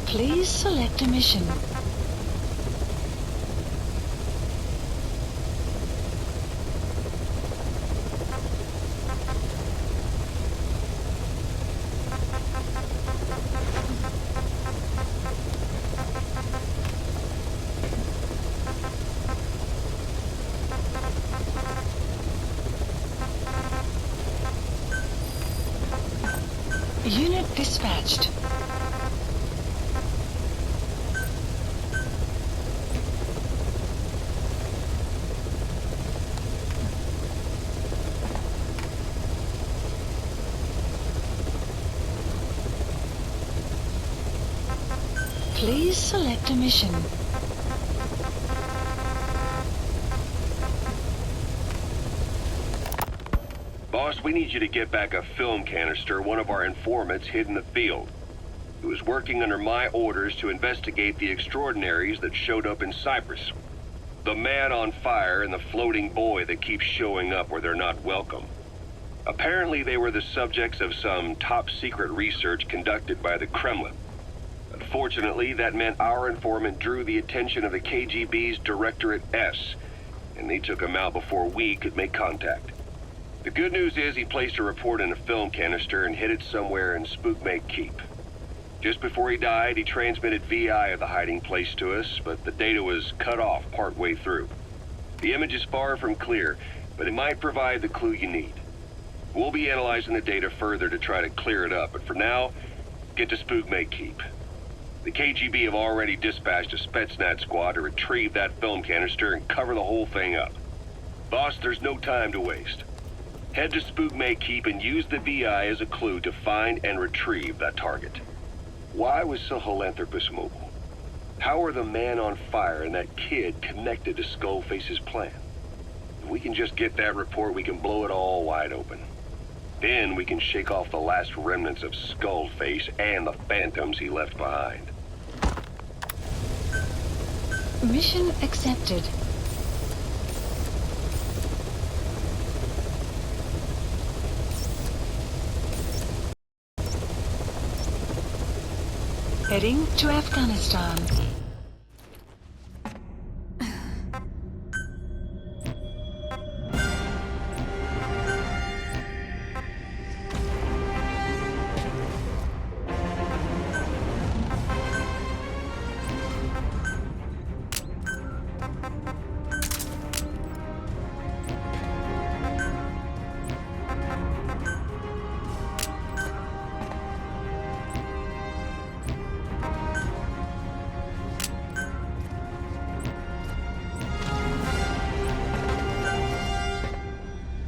Please select a mission. Unit dispatched. Please select a mission. Boss, we need you to get back a film canister one of our informants hid in the field. He was working under my orders to investigate the extraordinaries that showed up in Cyprus. The man on fire and the floating boy that keeps showing up where they're not welcome. Apparently they were the subjects of some top-secret research conducted by the Kremlin. Unfortunately, that meant our informant drew the attention of the KGB's Directorate S, and they took him out before we could make contact. The good news is he placed a report in a film canister and hid it somewhere in Spookmate Keep. Just before he died, he transmitted VI of the hiding place to us, but the data was cut off partway through. The image is far from clear, but it might provide the clue you need. We'll be analyzing the data further to try to clear it up, but for now, get to Spookmate Keep. The KGB have already dispatched a Spetsnaz squad to retrieve that film canister and cover the whole thing up. Boss, there's no time to waste. Head to Spookmate Keep and use the VI as a clue to find and retrieve that target. Why was Sahelanthropus mobile? How are the man on fire and that kid connected to Skullface's plan? If we can just get that report, we can blow it all wide open. Then we can shake off the last remnants of Skullface and the phantoms he left behind. Mission accepted. Heading to Afghanistan.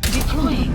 Deploying.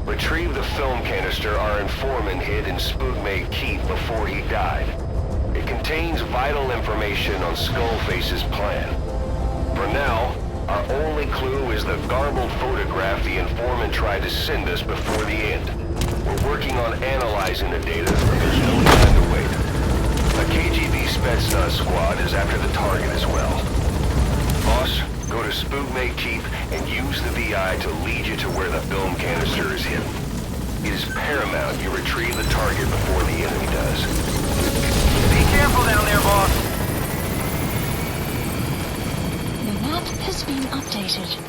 Retrieve the film canister our informant hid in Spookmate Keep before he died. It contains vital information on Skullface's plan. For now, our only clue is the garbled photograph the informant tried to send us before the end. We're working on analyzing the data, but there's no time to wait. A KGB Spetsnaz squad is after the target as well. Boss, go to Spookmate Keep and use the VI to lead you to where the film canister is hidden. It is paramount you retrieve the target before the enemy does. Be careful down there, boss. The map has been updated.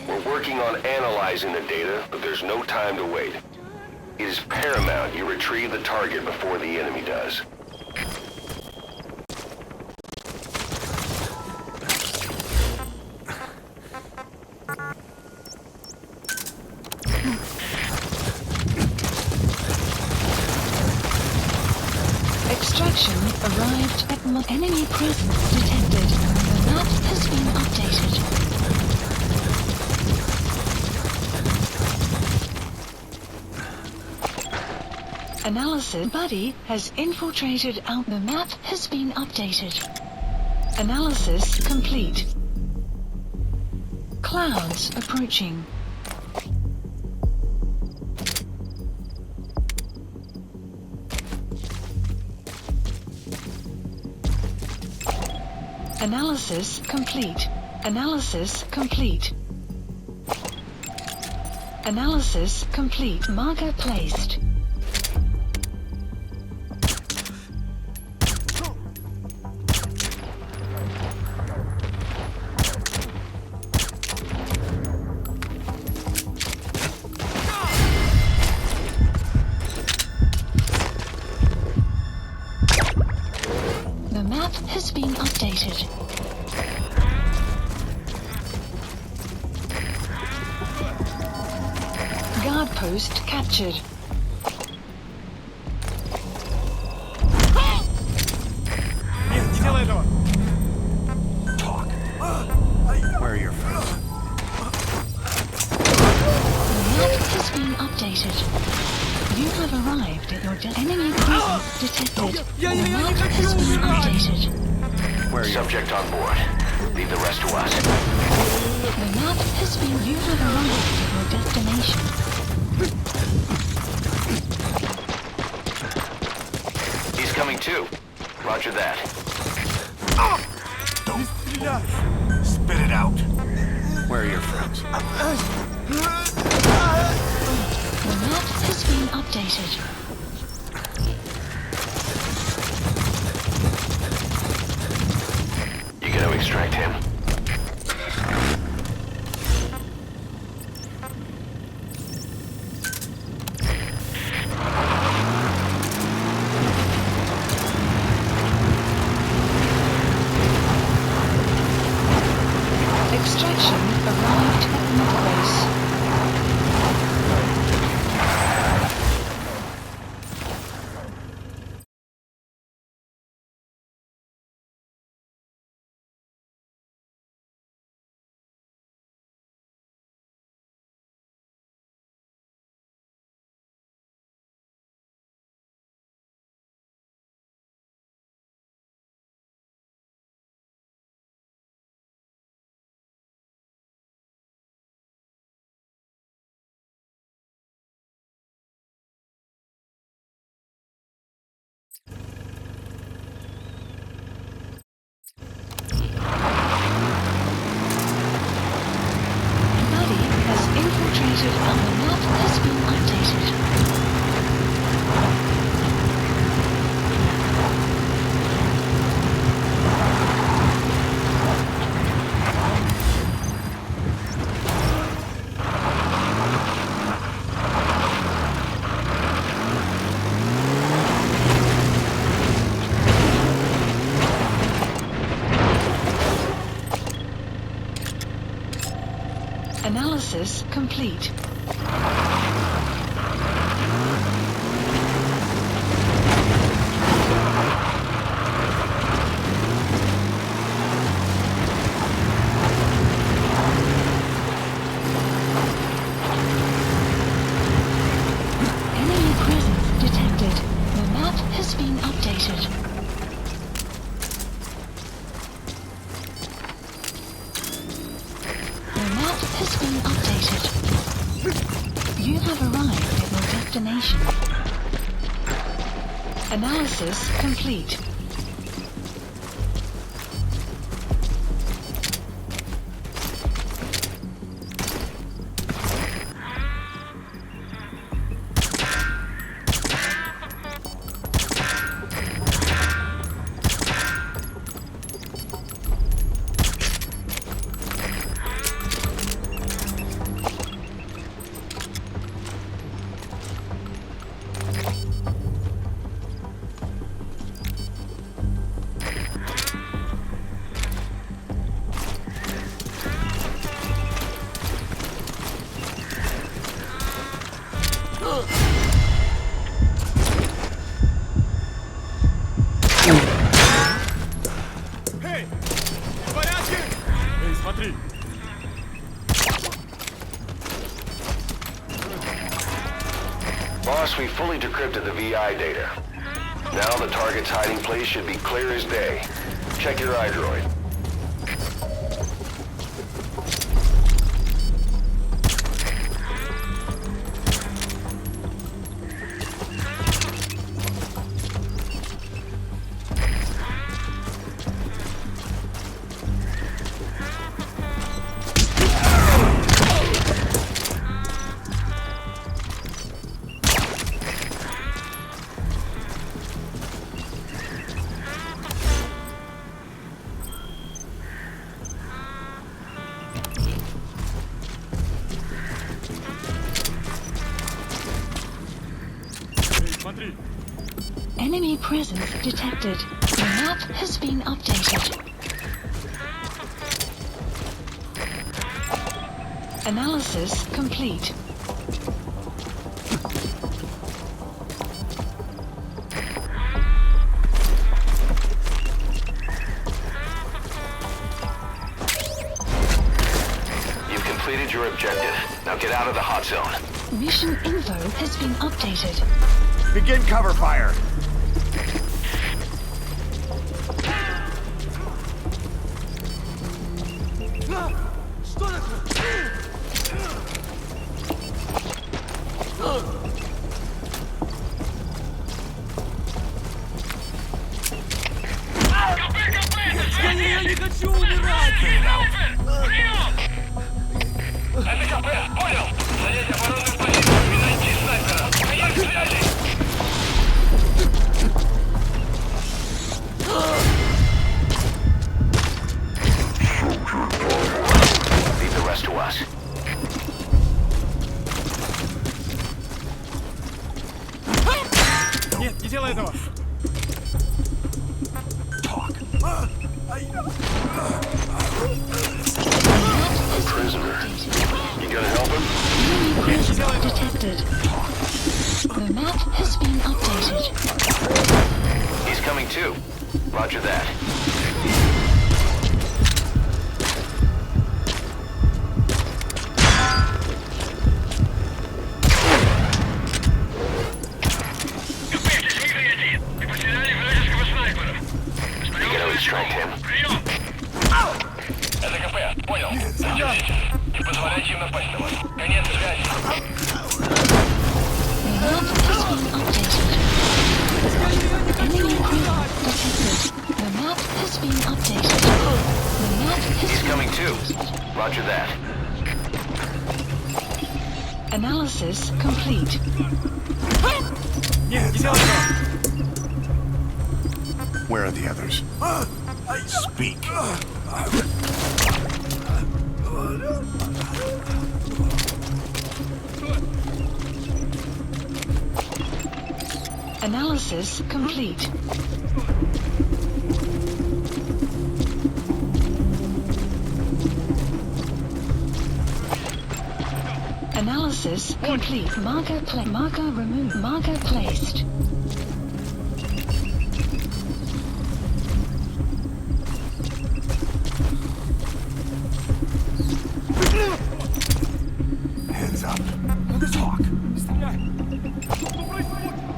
We're working on analyzing the data, but there's no time to wait. It is paramount you retrieve the target before the enemy does. arrived at enemy presence detected. The map has been updated. Analysis buddy has infiltrated out. The map has been updated. Analysis complete. Clouds approaching. Analysis complete. Analysis complete. Analysis complete. Marker placed. The map has been updated. Guard post captured. Нет, не делай этого! Talk. Where are your friends? The map has been updated. You have arrived at your enemy presence detected. The map has been updated. Where are your Subject on board. Leave the rest to us. The map has been. You have arrived at your destination. He's coming too. Roger that. Don't spit it out. Where are your friends? The map has been updated. You gonna extract him? Extraction arrived at Mother Base. Buddy has infiltrated and the map has been updated. Analysis complete. Enemy presence detected. The map has been updated. The map has been updated. You have arrived at your destination. Analysis complete. Boss, we fully decrypted the VI data. Now the target's hiding place should be clear as day. Check your iDroid. Смотри. Enemy presence detected. The map has been updated. Analysis complete. You've completed your objective. Now get out of the hot zone. Mission info has been updated. Begin cover fire. Что такое? Я не хочу умирать! Это КП, понял? Занять оборонную позицию и найти снайпера. Конец связи! Leave the rest to us. Нет, не делай этого! Prisoner. You gonna help him? Enemy presence detected. The map has been updated. He's coming too. Roger that. КП, здесь Мигры-1. Мы потеряли вражеского снайпера. You gotta extract him. Прием! Это КП, понял. Держитесь. Не позволяйте им напасть на вас. Конец связи. The map has been updated. Enemy presence detected. The map has been updated. The map He's has been coming too. Roger that. Analysis complete. Нет, не делай этого! Where are the others? Speak. Analysis complete. Analysis complete. Marker removed. Marker placed. Hands up. Talk. Стреляй!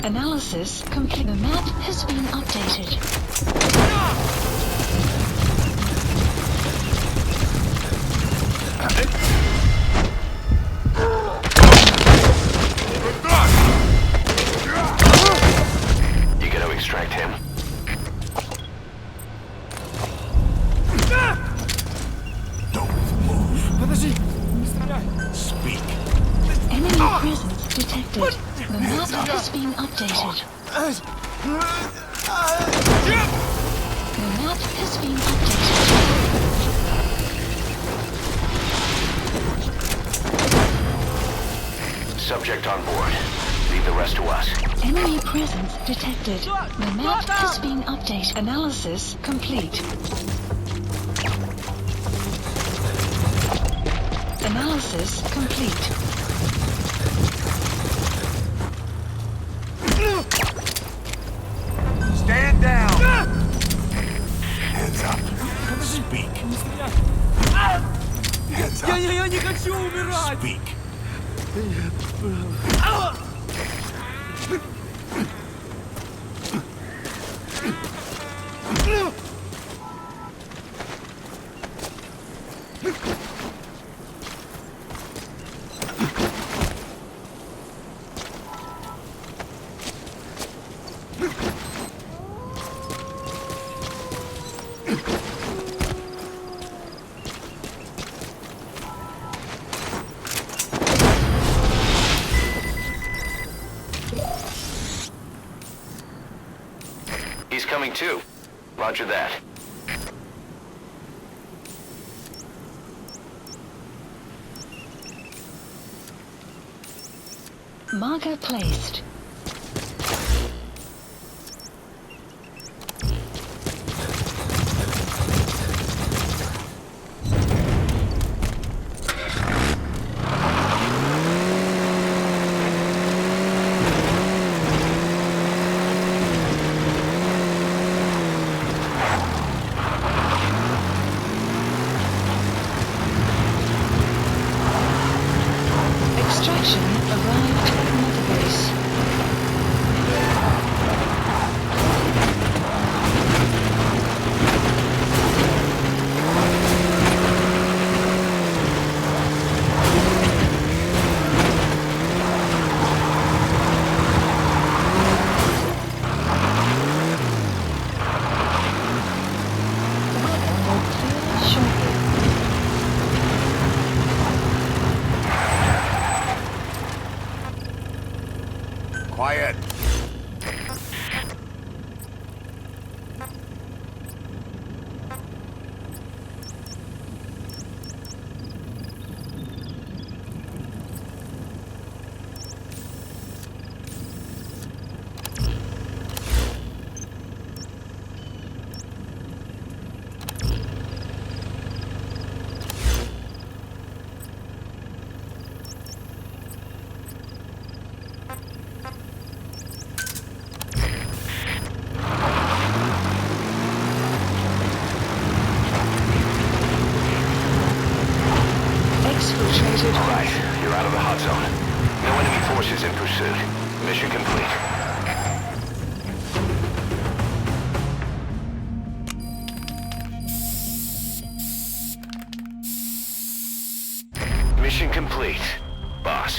Analysis complete. The map has been updated. You gotta extract him. Don't move. Подожди! Не стреляй! Speak. Enemy presence detected. The map has been updated. The map has been updated. Subject on board. Leave the rest to us. Enemy presence detected. The map has been updated. Analysis complete. Analysis complete. Stand down. Hands up. Speak. Не стреляй! Hands up. Я не хочу умирать! Speak. He's coming too. Roger that. Marker placed. Extraction arrived at Mother Base. Weather will clear shortly. Quiet. Exfiltrated. All right, you're out of the hot zone. No enemy forces in pursuit. Mission complete. Mission complete, boss.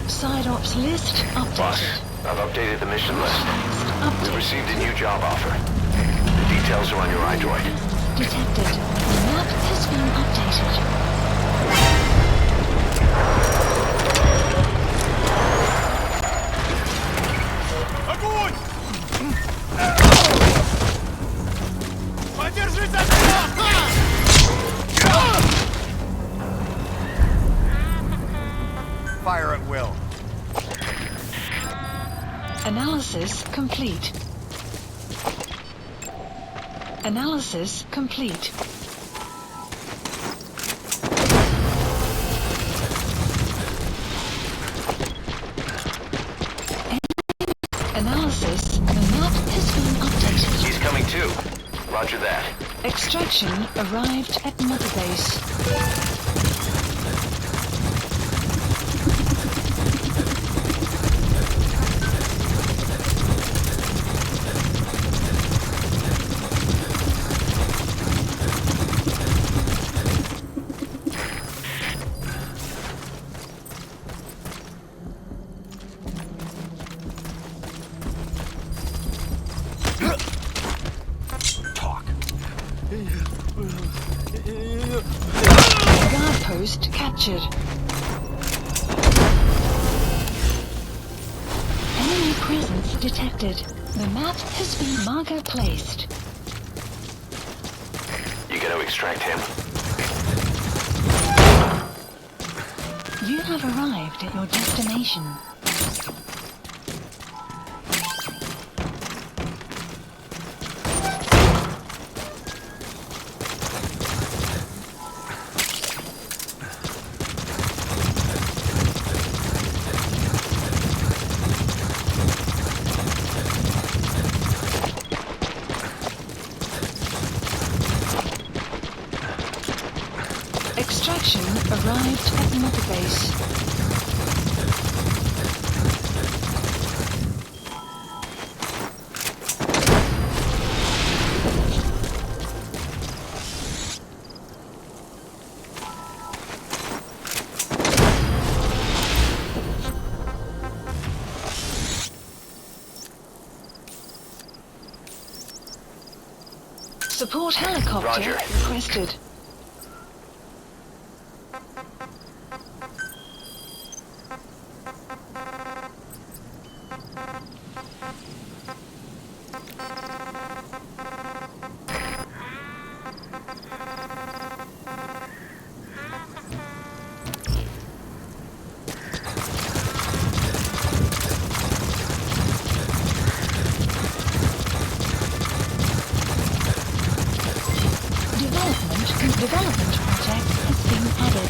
Side ops list Boss, updated. I've updated the mission list. We've Updated. received a new job offer. The details are on your iDroid. Detected. Map has been updated. Огонь! Подержись за меня! Fire at will. Analysis complete. Analysis complete. Analysis. The map has been updated. He's coming too. Roger that. Extraction arrived at Mother Base. Guard post captured. Enemy presence detected. The map has been marker placed. You gonna extract him? You have arrived at your destination. Extraction arrived at Mother Base. Support helicopter Roger. requested. Development project has been added.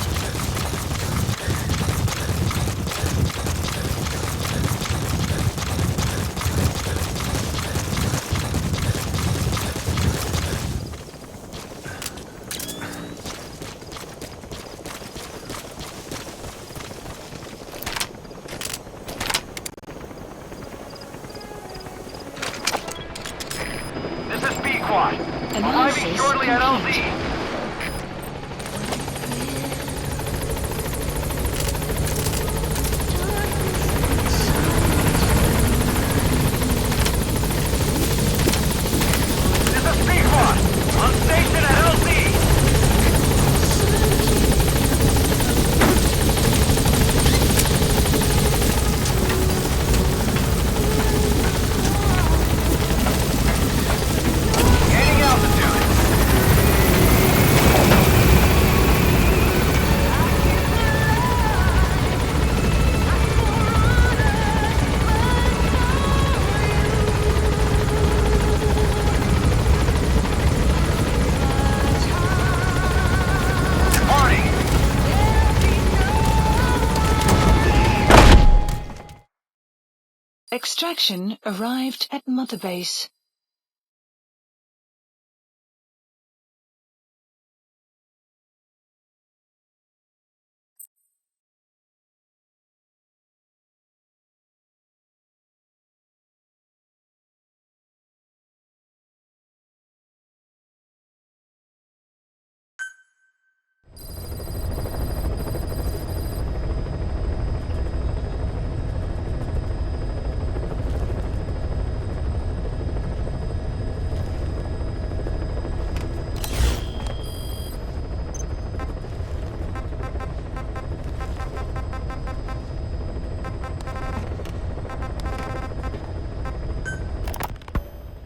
This is B-Quad. Arriving Analysis shortly at complete. LZ. This is B-Quad. On station at LZ. Gaining altitude. Departing. Extraction arrived at Mother Base.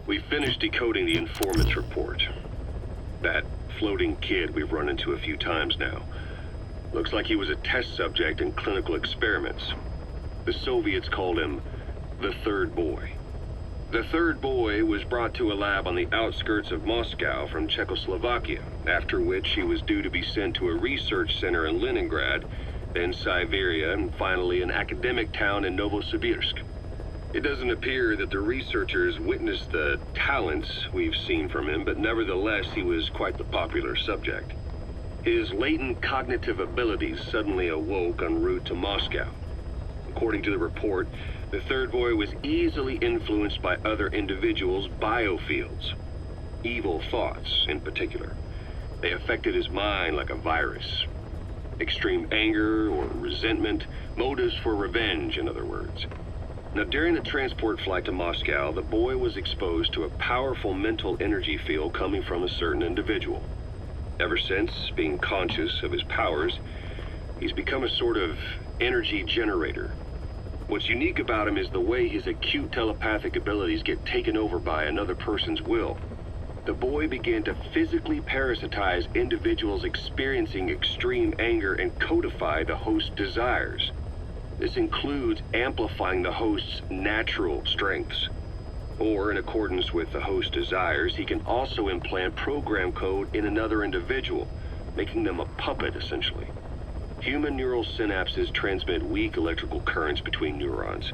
We finished decoding the informant's report. That floating kid we've run into a few times now. Looks like he was a test subject in clinical experiments. The Soviets called him the Third Boy. The Third Boy was brought to a lab on the outskirts of Moscow from Czechoslovakia, after which he was due to be sent to a research center in Leningrad, then Siberia, and finally an academic town in Novosibirsk. It doesn't appear that the researchers witnessed the talents we've seen from him, but nevertheless he was quite the popular subject. His latent cognitive abilities suddenly awoke en route to Moscow. According to the report, the Third Boy was easily influenced by other individuals' biofields. Evil thoughts, in particular. They affected his mind like a virus. Extreme anger or resentment, motives for revenge, in other words. Now, during the transport flight to Moscow, the boy was exposed to a powerful mental energy field coming from a certain individual. Ever since, being conscious of his powers, he's become a sort of energy generator. What's unique about him is the way his acute telepathic abilities get taken over by another person's will. The boy began to physically parasitize individuals experiencing extreme anger and codify the host's desires. This includes amplifying the host's natural strengths. Or, in accordance with the host's desires, he can also implant program code in another individual, making them a puppet, essentially. Human neural synapses transmit weak electrical currents between neurons.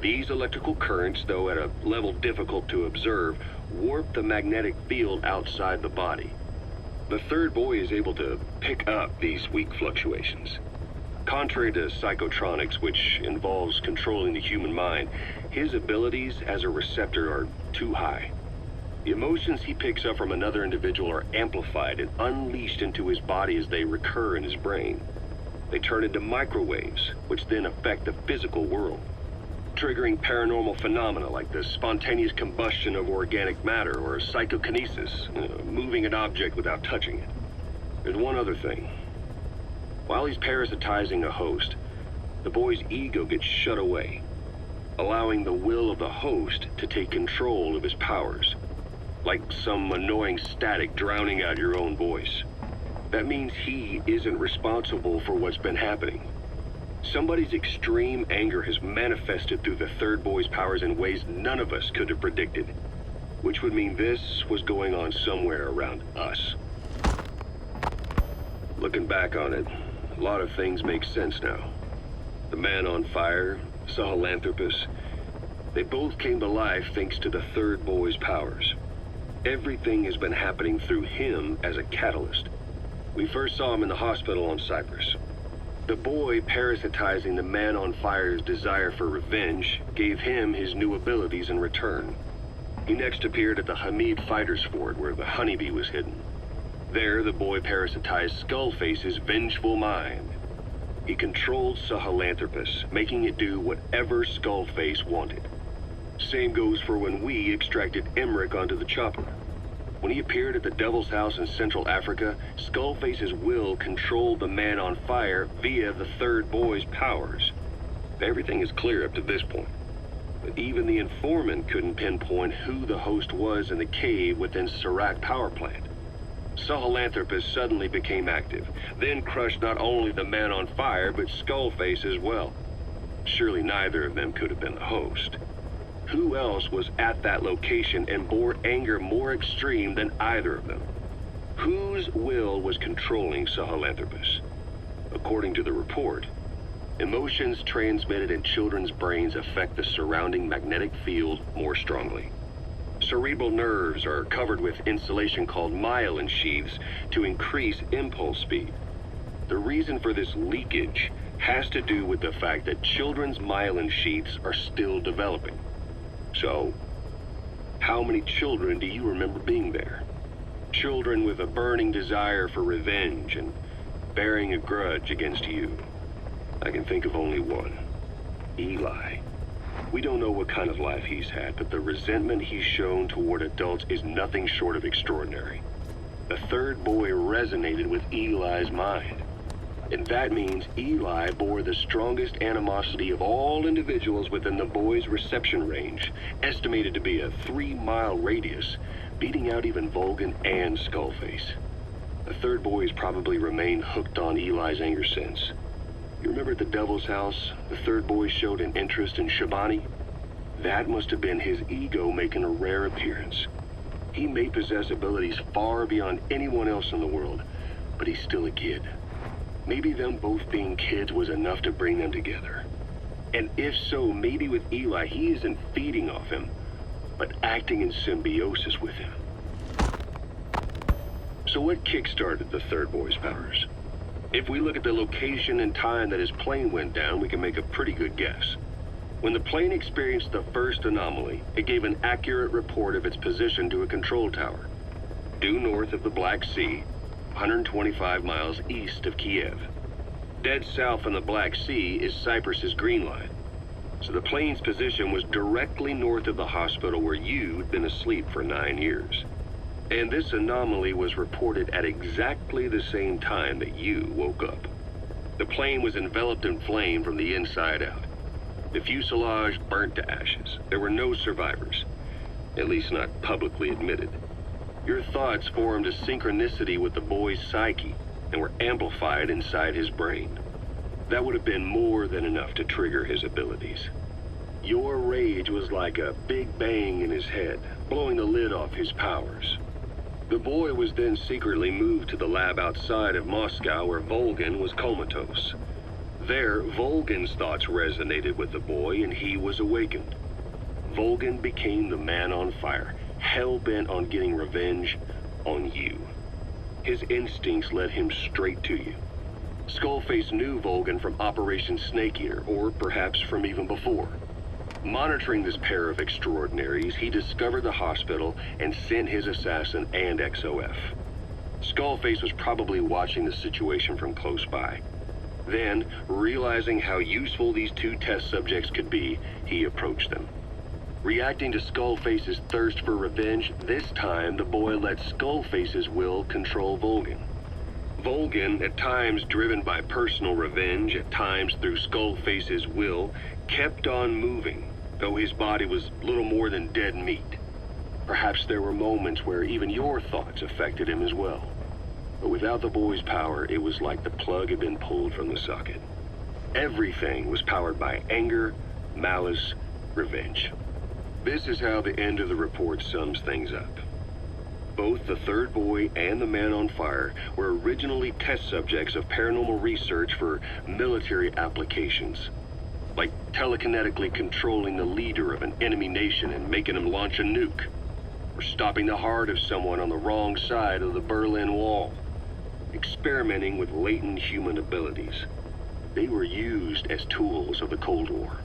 These electrical currents, though at a level difficult to observe, warp the magnetic field outside the body. The third boy is able to pick up these weak fluctuations. Contrary to psychotronics, which involves controlling the human mind, his abilities as a receptor are too high. The emotions he picks up from another individual are amplified and unleashed into his body as they recur in his brain. They turn into microwaves, which then affect the physical world, triggering paranormal phenomena like the spontaneous combustion of organic matter or psychokinesis, moving an object without touching it. There's one other thing. While he's parasitizing a host, the boy's ego gets shut away, allowing the will of the host to take control of his powers, like some annoying static drowning out your own voice. That means he isn't responsible for what's been happening. Somebody's extreme anger has manifested through the third boy's powers in ways none of us could have predicted, which would mean this was going on somewhere around us. Looking back on it, a lot of things make sense now. The man on fire, Sahelanthropus, they both came to life thanks to the third boy's powers. Everything has been happening through him as a catalyst. We first saw him in the hospital on Cyprus. The boy parasitizing the man on fire's desire for revenge gave him his new abilities in return. He next appeared at the Hamid Fighter's Fort where the honeybee was hidden. There, the boy parasitized Skullface's vengeful mind. He controlled Sahelanthropus, making it do whatever Skullface wanted. Same goes for when we extracted Emmerich onto the chopper. When he appeared at the Devil's House in Central Africa, Skullface's will controlled the man on fire via the third boy's powers. Everything is clear up to this point. But even the informant couldn't pinpoint who the host was in the cave within Serac power plant. Sahelanthropus suddenly became active, then crushed not only the man on fire, but Skullface as well. Surely neither of them could have been the host. Who else was at that location and bore anger more extreme than either of them? Whose will was controlling Sahelanthropus? According to the report, emotions transmitted in children's brains affect the surrounding magnetic field more strongly. Cerebral nerves are covered with insulation called myelin sheaths to increase impulse speed. The reason for this leakage has to do with the fact that children's myelin sheaths are still developing. So, how many children do you remember being there? Children with a burning desire for revenge and bearing a grudge against you. I can think of only one. Eli. We don't know what kind of life he's had, but the resentment he's shown toward adults is nothing short of extraordinary. The third boy resonated with Eli's mind. And that means Eli bore the strongest animosity of all individuals within the boy's reception range, estimated to be a 3-mile radius, beating out even Vulcan and Skullface. The third boy has probably remained hooked on Eli's anger since. You remember at the Devil's House, the third boy showed an interest in Shabani? That must have been his ego making a rare appearance. He may possess abilities far beyond anyone else in the world, but he's still a kid. Maybe them both being kids was enough to bring them together. And if so, maybe with Eli, he isn't feeding off him, but acting in symbiosis with him. So what kick-started the third boy's powers? If we look at the location and time that his plane went down, we can make a pretty good guess. When the plane experienced the first anomaly, it gave an accurate report of its position to a control tower, due north of the Black Sea, 125 miles east of Kiev. Dead south on the Black Sea is Cyprus's Green Line. So the plane's position was directly north of the hospital where you'd been asleep for 9 years. And this anomaly was reported at exactly the same time that you woke up. The plane was enveloped in flame from the inside out. The fuselage burnt to ashes. There were no survivors, at least not publicly admitted. Your thoughts formed a synchronicity with the boy's psyche and were amplified inside his brain. That would have been more than enough to trigger his abilities. Your rage was like a big bang in his head, blowing the lid off his powers. The boy was then secretly moved to the lab outside of Moscow where Volgin was comatose. There, Volgin's thoughts resonated with the boy and he was awakened. Volgin became the man on fire, hell-bent on getting revenge on you. His instincts led him straight to you. Skullface knew Volgin from Operation Snake Eater, or perhaps from even before. Monitoring this pair of extraordinaries, he discovered the hospital and sent his assassin and XOF. Skullface was probably watching the situation from close by. Then, realizing how useful these two test subjects could be, he approached them. Reacting to Skullface's thirst for revenge, this time the boy let Skullface's will control Volgin. Volgin, at times driven by personal revenge, at times through Skullface's will, kept on moving, though his body was little more than dead meat. Perhaps there were moments where even your thoughts affected him as well. But without the boy's power, it was like the plug had been pulled from the socket. Everything was powered by anger, malice, revenge. This is how the end of the report sums things up. Both the third boy and the man on fire were originally test subjects of paranormal research for military applications, like telekinetically controlling the leader of an enemy nation and making him launch a nuke, or stopping the heart of someone on the wrong side of the Berlin Wall, experimenting with latent human abilities. They were used as tools of the Cold War.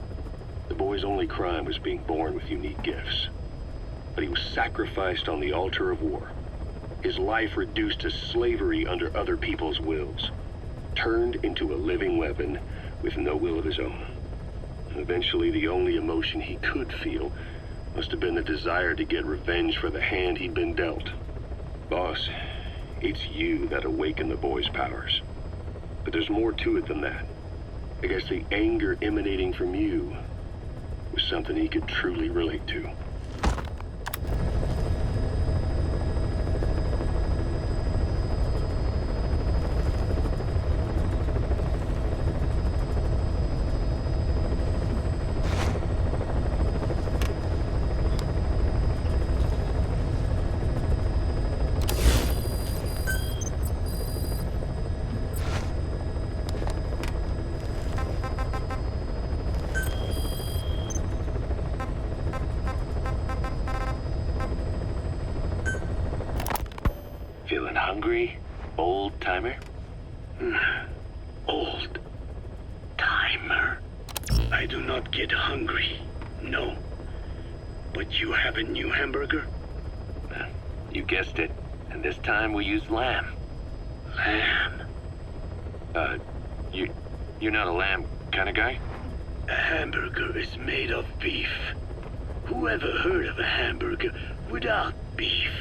The boy's only crime was being born with unique gifts. But he was sacrificed on the altar of war. His life reduced to slavery under other people's wills. Turned into a living weapon with no will of his own. And eventually the only emotion he could feel must have been the desire to get revenge for the hand he'd been dealt. Boss, it's you that awakened the boy's powers. But there's more to it than that. I guess the anger emanating from you was something he could truly relate to. Feeling hungry, old-timer? Old-timer. I do not get hungry, no. But you have a new hamburger? You guessed it. And this time we used lamb. Lamb? You're not a lamb kind of guy? A hamburger is made of beef. Who ever heard of a hamburger without beef?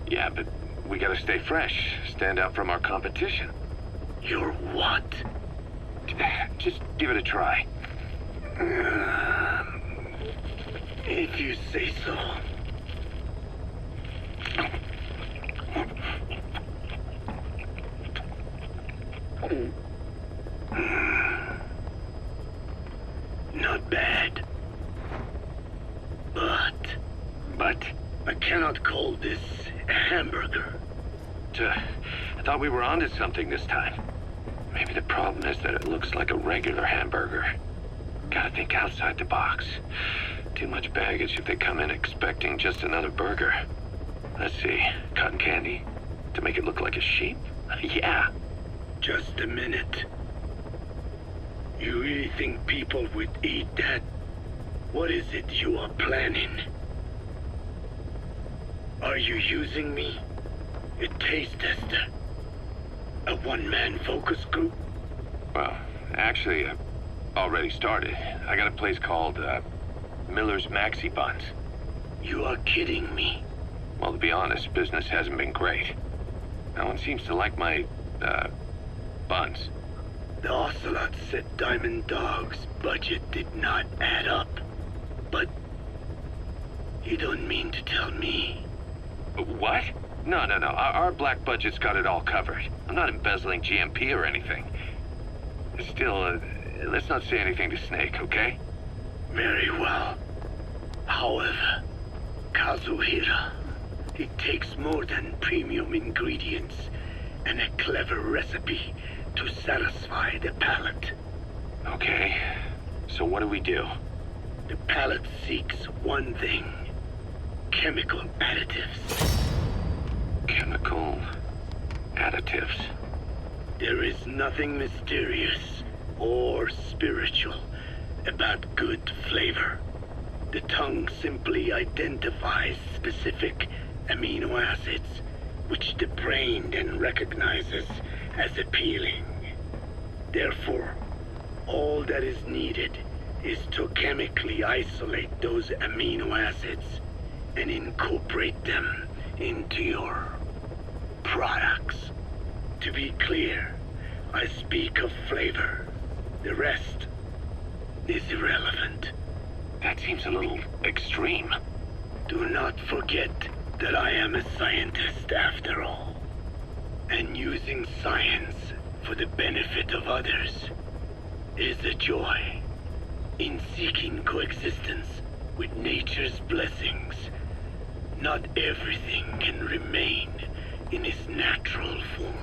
Yeah, but we gotta stay fresh, stand out from our competition. You're what? Just give it a try. If you say so. Not bad. But I cannot call this a hamburger. I thought we were onto something this time. Maybe the problem is that it looks like a regular hamburger. Gotta think outside the box. Too much baggage if they come in expecting just another burger. Let's see, cotton candy? To make it look like a sheep? Yeah. Just a minute. You really think people would eat that? What is it you are planning? Are you using me? A taste tester? A one-man focus group? Well, actually, Already started. I got a place called, Miller's Maxi Buns. You are kidding me. Well, to be honest, business hasn't been great. No one seems to like my, buns. The Ocelot said Diamond Dog's budget did not add up. But you don't mean to tell me. What? No. Our black budget's got it all covered. I'm not embezzling GMP or anything. Still, let's not say anything to Snake, okay? Very well. However, Kazuhira, it takes more than premium ingredients and a clever recipe to satisfy the palate. Okay. So what do we do? The palate seeks one thing: chemical additives. Chemical additives. There is nothing mysterious or spiritual about good flavor. The tongue simply identifies specific amino acids, which the brain then recognizes as appealing. Therefore, all that is needed is to chemically isolate those amino acids and incorporate them into your products. To be clear, I speak of flavor. The rest is irrelevant. That seems a little extreme. Do not forget that I am a scientist after all. And using science for the benefit of others is a joy. In seeking coexistence with nature's blessings, not everything can remain in its natural form.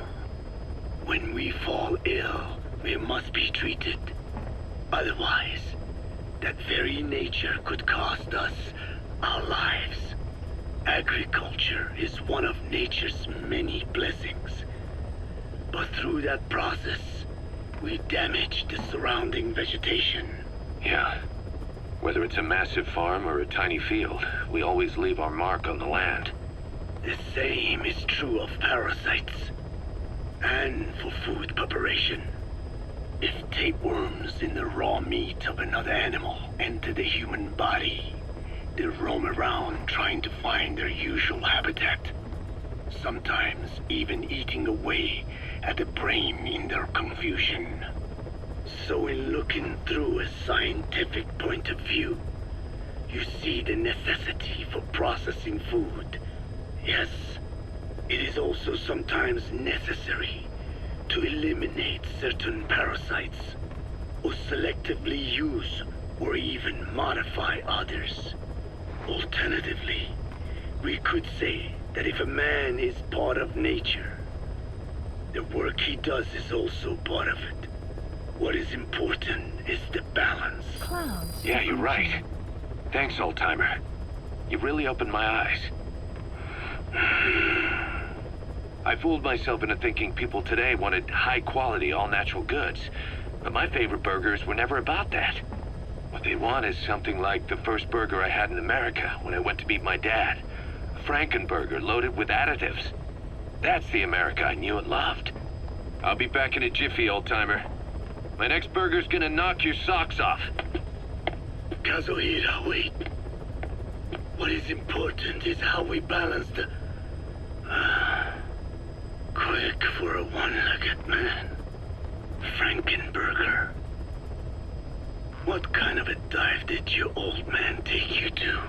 When we fall ill, we must be treated. Otherwise, that very nature could cost us our lives. Agriculture is one of nature's many blessings. But through that process, we damage the surrounding vegetation. Yeah. Whether it's a massive farm or a tiny field, we always leave our mark on the land. The same is true of parasites. And for food preparation. If tapeworms in the raw meat of another animal enter the human body, they roam around trying to find their usual habitat. Sometimes even eating away at the brain in their confusion. So in looking through a scientific point of view, you see the necessity for processing food. Yes, it is also sometimes necessary to eliminate certain parasites, or selectively use or even modify others. Alternatively, we could say that if a man is part of nature, the work he does is also part of it. What is important is the balance. Clouds. Yeah, you're right. Thanks, old-timer. You really opened my eyes. I fooled myself into thinking people today wanted high-quality, all-natural goods. But my favorite burgers were never about that. What they want is something like the first burger I had in America when I went to meet my dad. A Frankenburger loaded with additives. That's the America I knew and loved. I'll be back in a jiffy, old-timer. My next burger's gonna knock your socks off. Kazuhira, wait. What is important is how we balance the... quick for a one-legged man. Frankenburger. What kind of a dive did your old man take you to?